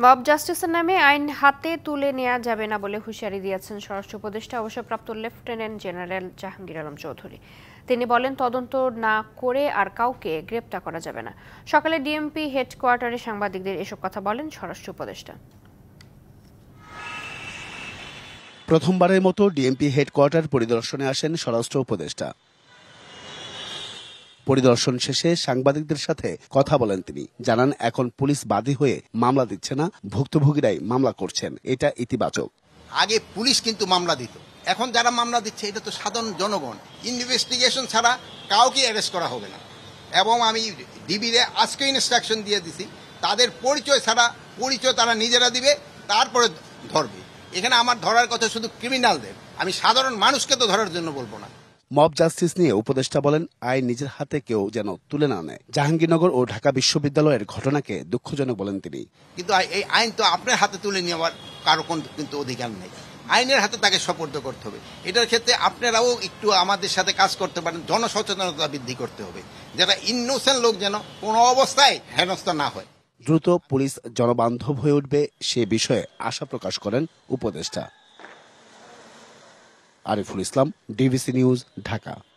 Mob জাস্টিসের নামে আইন হাতে তুলে নেওয়া যাবে না বলে হুঁশিয়ারি দিয়েছেন স্বরাষ্ট্র উপদেষ্টা অবসরপ্রাপ্ত লেফটেন্যান্ট জেনারেল জাহাঙ্গীর আলম চৌধুরী। তিনি বলেন, তদন্ত না করে আর কাউকে গ্রেপ্তার করা যাবে না। সকালে ডিএমপি হেডকোয়ার্টারে সাংবাদিকদের এসব কথা বলেন স্বরাষ্ট্র উপদেষ্টা। প্রথমবারের মতো ডিএমপি হেডকোয়ার্টার পরিদর্শনে আসেন স্বরাষ্ট্র উপদেষ্টা। পরিদর্শন শেষে সাংবাদিকদের সাথে কথা বলেন তিনি। জানান, এখন পুলিশ বাদী হয়ে মামলা দিচ্ছে না, ভুক্তভোগীরাই মামলা করছেন। এটা ইতিবাচক। আগে পুলিশ কিন্তু মামলা দিত, এখন যারা মামলা দিচ্ছে এটা তো সাধারণ জনগণ। ইনভেস্টিগেশন ছাড়া কাউকে অ্যারেস্ট করা হবে না। এবং আমি ডিবিরে আজকে ইনস্ট্রাকশন দিয়ে দিছি, তাদের পরিচয় ছাড়া পরিচয় তারা নিজেরা দিবে, তারপরে ধরবে। এখানে আমার ধরার কথা শুধু ক্রিমিনালদের, আমি সাধারণ মানুষকে তো ধরার জন্য বলবো না। মব জাস্টিস নিয়ে উপদেষ্টা বলেন, আইন নিজের হাতে কেউ যেন তুলে না নেয়। জাহাঙ্গীরনগর ও ঢাকা বিশ্ববিদ্যালয়ের ঘটনাকে দুঃখজনক বলেন তিনি। কিন্তু এই আইন তো আপনার হাতে তুলে নেওয়ার কারো কিন্তু অধিকার নেই। আইনের হাতে তাকে সোপর্দ করতে হবে। এটার ক্ষেত্রে আপনারাও একটু আমাদের সাথে কাজ করতে পারেন, জনসচেতনতা বৃদ্ধি করতে হবে, যারা ইনোসেন্ট লোক যেন কোনো অবস্থায় হেনস্থা না হয়। দ্রুত পুলিশ জনবান্ধব হয়ে উঠবে সে বিষয়ে আশা প্রকাশ করেন উপদেষ্টা। Ariful Islam, DBC news, Dhaka.